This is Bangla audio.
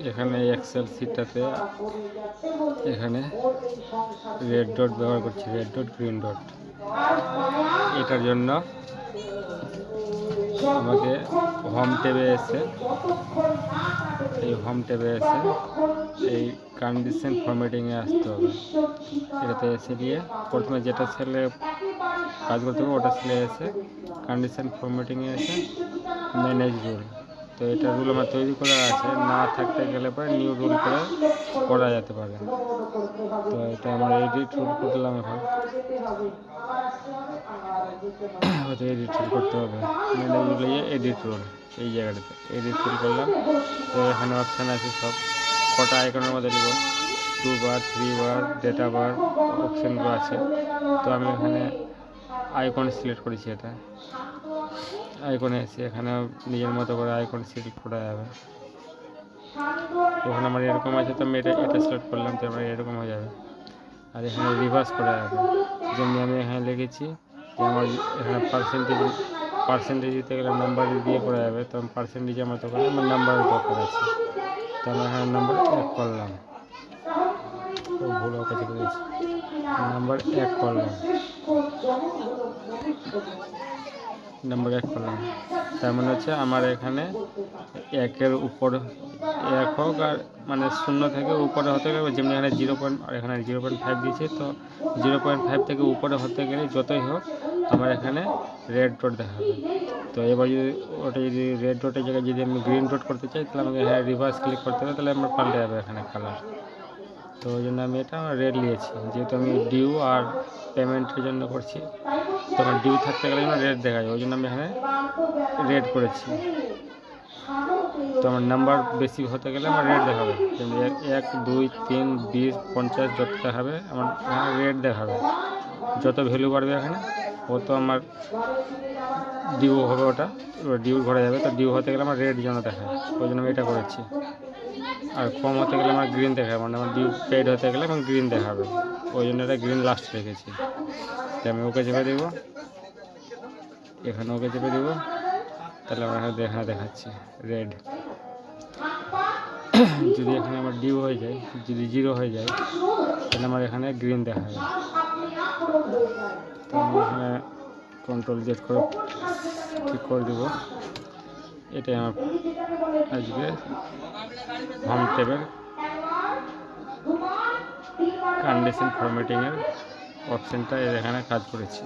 এখানে এক্সেল সিটটাতে এখানে রেড ডট ব্যবহার করছি, রেড ডট গ্রিন ডট। এটার জন্য আমাকে হোম ট্যাবে এসে এই কন্ডিশন ফরম্যাটিংয়ে আসতে হবে। এটাতে এসে গিয়ে প্রথমে যেটা সেলে কাজ করতে হবে ওটা সেলে এসে কন্ডিশন ফরম্যাটিংয়ে এসে ম্যানেজ রুল। তো এটা রুল আমার তৈরি করা আছে, না থাকতে গেলে পরে নিউ রুল করে করা যেতে পারে। তো এটা আমার এডিট রুল করলাম, এখন এডিট রুল করতে হবে, ম্যানেজ রুল এডিট রুল, এই জায়গাটাতে এডিট রুল করলাম। তো এখানে অপশান আছে সব কটা আইকনের মধ্যে নেব, 2 বার 3 বার ডেটা বার অপশানগুলো আছে। তো আমি এখানে আইকন সিলেক্ট করেছি, এটা আইকনে এসে এখানে নিজের মতো করে আইকন সিলেক্ট করা যাবে। ওখানে আমার এরকম আছে, তো আমি এটা সিলেক্ট করলাম, তো আমার এরকম হয়ে যাবে। আর এখানে রিভার্স করা যাবে, যেমনি আমি এখানে লিখেছি যে আমার এখানে পার্সেন্টেজ দিতে গেলে নাম্বার দিয়ে করা যাবে। তো আমি পার্সেন্টেজ আমার তো করে আমার নাম্বারের দরকার আছে, তো আমি এখানে নাম্বার 1 করলাম। ভুল কাছে করেছি, নাম্বার 1 করলাম, তার মানে হচ্ছে আমার এখানে 1-এর উপর 1 হোক, আর মানে 0 থেকে উপরে হতে গেলে যেমনি এখানে 0. আর এখানে 0.5 দিয়েছে, তো 0.5 থেকে উপরে হতে গেলে যতই হোক আমার এখানে রেড ডট দেখাবে। তো এবার যদি রেড ডটের জায়গায় যদি আমি গ্রিন ডট করতে চাই, তাহলে আমাকে এখানে রিভার্স ক্লিক করতে হবে, তাহলে আমার পাল্টে যাবে এখানে কালার। তো ওই জন্য আমি এটা রেড নিয়েছি, যেহেতু আমি ডিউ আর পেমেন্টের জন্য করছি। তো আমার ডিউ থাকতে গেলে যেন রেড দেখা যায়, ওই জন্য আমি এখানে রেড করেছি। তো আমার নাম্বার বেশি হতে গেলে আমার রেড দেখাবে, যেমন 1 2 3 20 50 যত দেখাবে আমার এখানে রেড দেখাবে। যত ভ্যালু বাড়বে এখানে তত আমার ডিউ হবে, ওটা ডিউ ঘরে যাবে। তো ডিউ হতে গেলে আমার রেড যেন দেখায়, ওই জন্য আমি এটা করেছি। আর কম হতে গেলে আমার গ্রিন দেখাবে, মানে আমার ডিউ পেড হতে গেলে আমার গ্রিন দেখাবে, ওই জন্য এটা গ্রিন লাস্ট রেখেছি। তো আমি ওকে চেপে দেবো, এখানে ওকে চেপে দেবো, তাহলে আমার এখানে দেখাচ্ছি রেড। যদি এখানে আমার ডিউ হয়ে যায়, যদি 0 হয়ে যায়, তাহলে আমার এখানে গ্রিন দেখাবে। তো আমি এখানে কন্ট্রোল জেড করে ঠিক করে দেবো। এটাই আমার আজকে হোম ট্যাবের কন্ডিশন ফরম্যাটিংয়ের অপশানটা এখানে কাজ করেছি।